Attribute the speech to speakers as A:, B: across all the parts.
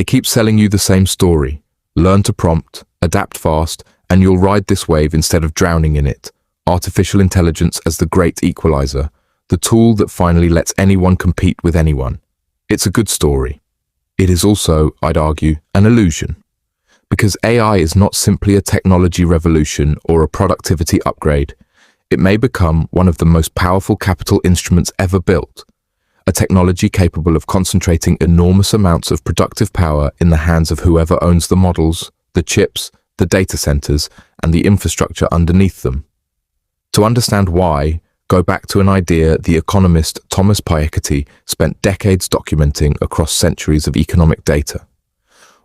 A: They keep selling you the same story. Learn to prompt, adapt fast, and you'll ride this wave instead of drowning in it. Artificial intelligence as the great equalizer, the tool that finally lets anyone compete with anyone. It's a good story. It is also, I'd argue, an illusion. Because AI is not simply a technology revolution or a productivity upgrade. It may become one of the most powerful capital instruments ever built. A technology capable of concentrating enormous amounts of productive power in the hands of whoever owns the models, the chips, the data centers, and the infrastructure underneath them. To understand why, go back to an idea the economist Thomas Piketty spent decades documenting across centuries of economic data.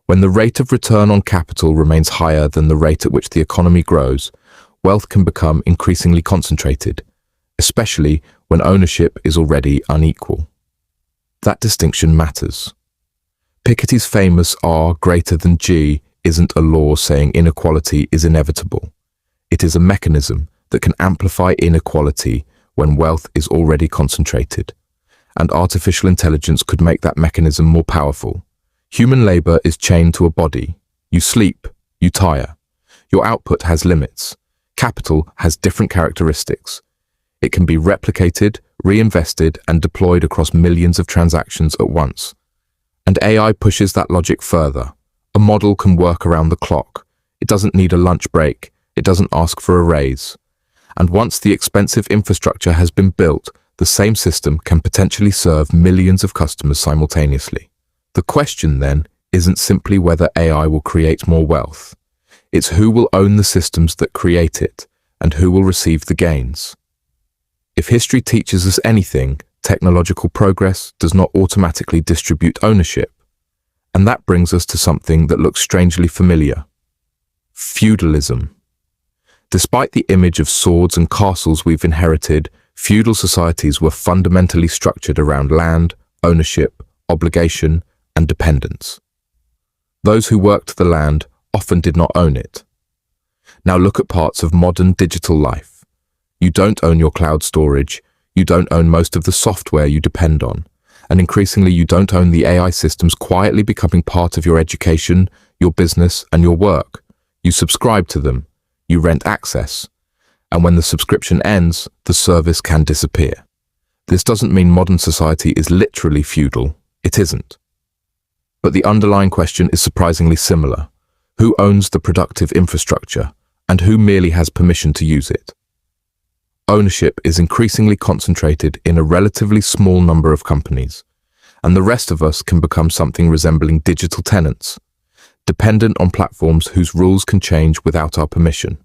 A: When the rate of return on capital remains higher than the rate at which the economy grows, wealth can become increasingly concentrated, especially when ownership is already unequal. That distinction matters. Piketty's famous R greater than G isn't a law saying inequality is inevitable. It is a mechanism that can amplify inequality when wealth is already concentrated, and artificial intelligence could make that mechanism more powerful. Human labor is chained to a body. You sleep, you tire. Your output has limits. Capital has different characteristics. It can be replicated, reinvested, and deployed across millions of transactions at once. And AI pushes that logic further. A model can work around the clock. It doesn't need a lunch break. It doesn't ask for a raise. And once the expensive infrastructure has been built, the same system can potentially serve millions of customers simultaneously. The question, then, isn't simply whether AI will create more wealth. It's who will own the systems that create it, and who will receive the gains. If history teaches us anything, technological progress does not automatically distribute ownership. And that brings us to something that looks strangely familiar. Feudalism. Despite the image of swords and castles we've inherited, feudal societies were fundamentally structured around land, ownership, obligation, and dependence. Those who worked the land often did not own it. Now look at parts of modern digital life. You don't own your cloud storage, you don't own most of the software you depend on, and increasingly you don't own the AI systems quietly becoming part of your education, your business, and your work. You subscribe to them, you rent access, and when the subscription ends, the service can disappear. This doesn't mean modern society is literally feudal. It isn't. But the underlying question is surprisingly similar. Who owns the productive infrastructure, and who merely has permission to use it? Ownership is increasingly concentrated in a relatively small number of companies, and the rest of us can become something resembling digital tenants, dependent on platforms whose rules can change without our permission.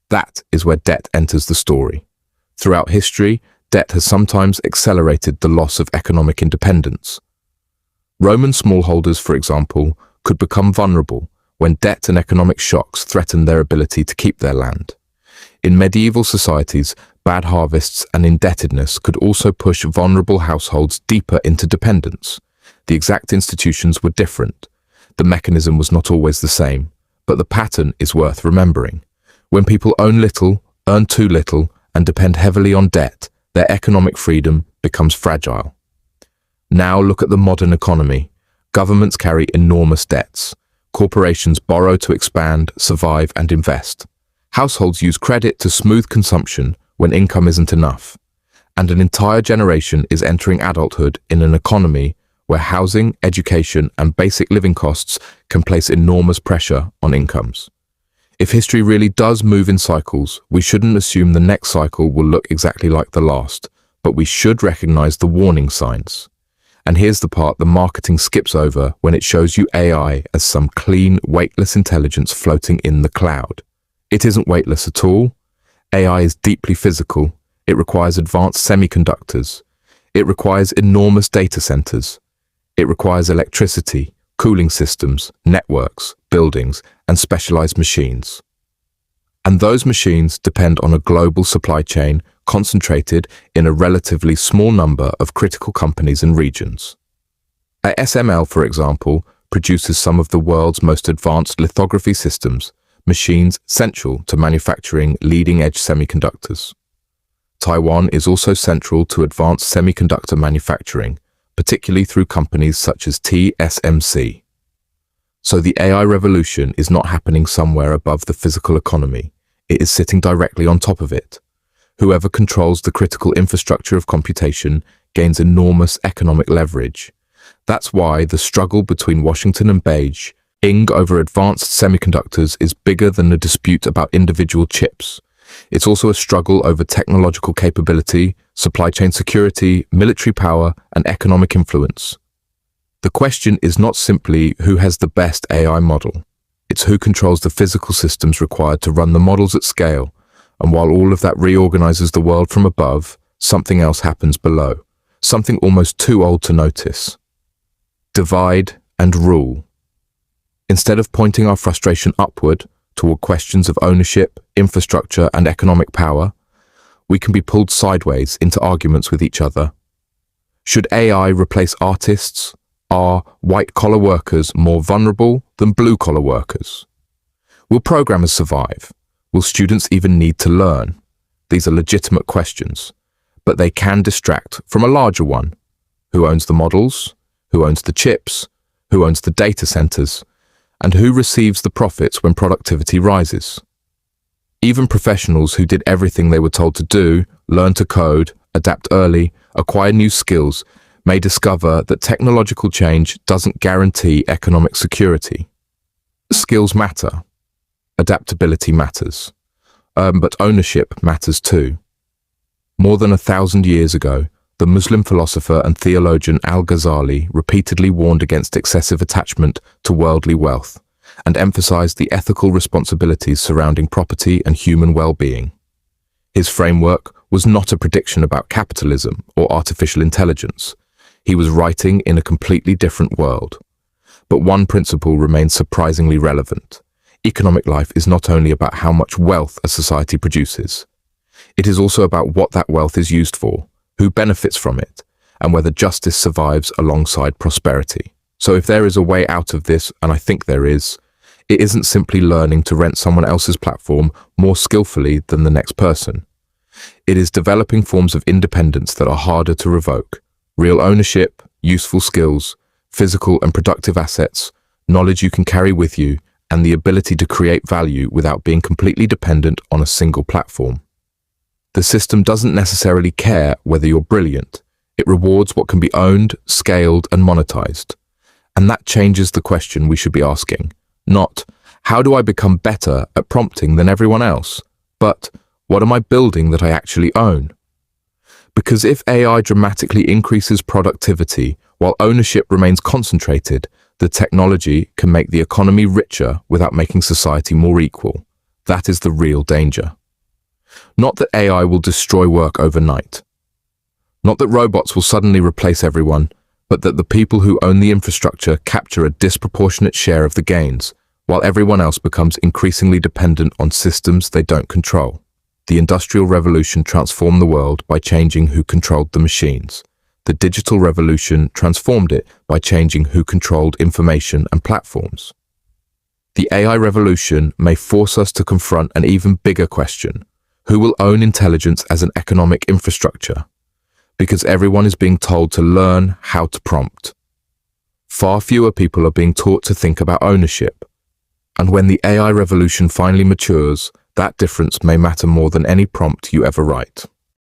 A: That is where debt enters the story. Throughout history, debt has sometimes accelerated the loss of economic independence. Roman smallholders, for example, could become vulnerable when debt and economic shocks threatened their ability to keep their land. In medieval societies, bad harvests and indebtedness could also push vulnerable households deeper into dependence. The exact institutions were different. The mechanism was not always the same, but the pattern is worth remembering. When people own little, earn too little, and depend heavily on debt, their economic freedom becomes fragile. Now look at the modern economy. Governments carry enormous debts. Corporations borrow to expand, survive, and invest. Households use credit to smooth consumption when income isn't enough. And an entire generation is entering adulthood in an economy where housing, education, and basic living costs can place enormous pressure on incomes. If history really does move in cycles, we shouldn't assume the next cycle will look exactly like the last, but we should recognize the warning signs. And here's the part the marketing skips over when it shows you AI as some clean, weightless intelligence floating in the cloud. It isn't weightless at all. AI is deeply physical. It requires advanced semiconductors. It requires enormous data centers. It requires electricity, cooling systems, networks, buildings, and specialized machines. And those machines depend on a global supply chain concentrated in a relatively small number of critical companies and regions. ASML, for example, produces some of the world's most advanced lithography systems, machines central to manufacturing leading-edge semiconductors. Taiwan is also central to advanced semiconductor manufacturing, particularly through companies such as TSMC. So the AI revolution is not happening somewhere above the physical economy. It is sitting directly on top of it. Whoever controls the critical infrastructure of computation gains enormous economic leverage. That's why the struggle between Washington and Beijing over advanced semiconductors is bigger than the dispute about individual chips. It's also a struggle over technological capability, supply chain security, military power, and economic influence. The question is not simply who has the best AI model. It's who controls the physical systems required to run the models at scale. And while all of that reorganizes the world from above, something else happens below. Something almost too old to notice. Divide and rule. Instead of pointing our frustration upward toward questions of ownership, infrastructure, and economic power, we can be pulled sideways into arguments with each other. Should AI replace artists? Are white-collar workers more vulnerable than blue-collar workers? Will programmers survive? Will students even need to learn? These are legitimate questions, but they can distract from a larger one. Who owns the models? Who owns the chips? Who owns the data centers? And who receives the profits when productivity rises? Even professionals who did everything they were told to do, learn to code, adapt early, acquire new skills, may discover that technological change doesn't guarantee economic security. Skills matter. Adaptability matters. But ownership matters too. More than 1,000 years ago, the Muslim philosopher and theologian Al-Ghazali repeatedly warned against excessive attachment to worldly wealth and emphasized the ethical responsibilities surrounding property and human well-being. His framework was not a prediction about capitalism or artificial intelligence. He was writing in a completely different world. But one principle remains surprisingly relevant. Economic life is not only about how much wealth a society produces. It is also about what that wealth is used for, who benefits from it, and whether justice survives alongside prosperity. So if there is a way out of this, and I think there is, it isn't simply learning to rent someone else's platform more skillfully than the next person. It is developing forms of independence that are harder to revoke. Real ownership, useful skills, physical and productive assets, knowledge you can carry with you, and the ability to create value without being completely dependent on a single platform. The system doesn't necessarily care whether you're brilliant. It rewards what can be owned, scaled, and monetized. And that changes the question we should be asking. Not, how do I become better at prompting than everyone else? But, what am I building that I actually own? Because if AI dramatically increases productivity while ownership remains concentrated, the technology can make the economy richer without making society more equal. That is the real danger. Not that AI will destroy work overnight. Not that robots will suddenly replace everyone, but that the people who own the infrastructure capture a disproportionate share of the gains, while everyone else becomes increasingly dependent on systems they don't control. The Industrial Revolution transformed the world by changing who controlled the machines. The digital revolution transformed it by changing who controlled information and platforms. The AI revolution may force us to confront an even bigger question. Who will own intelligence as an economic infrastructure? Because everyone is being told to learn how to prompt. Far fewer people are being taught to think about ownership. And when the AI revolution finally matures, that difference may matter more than any prompt you ever write.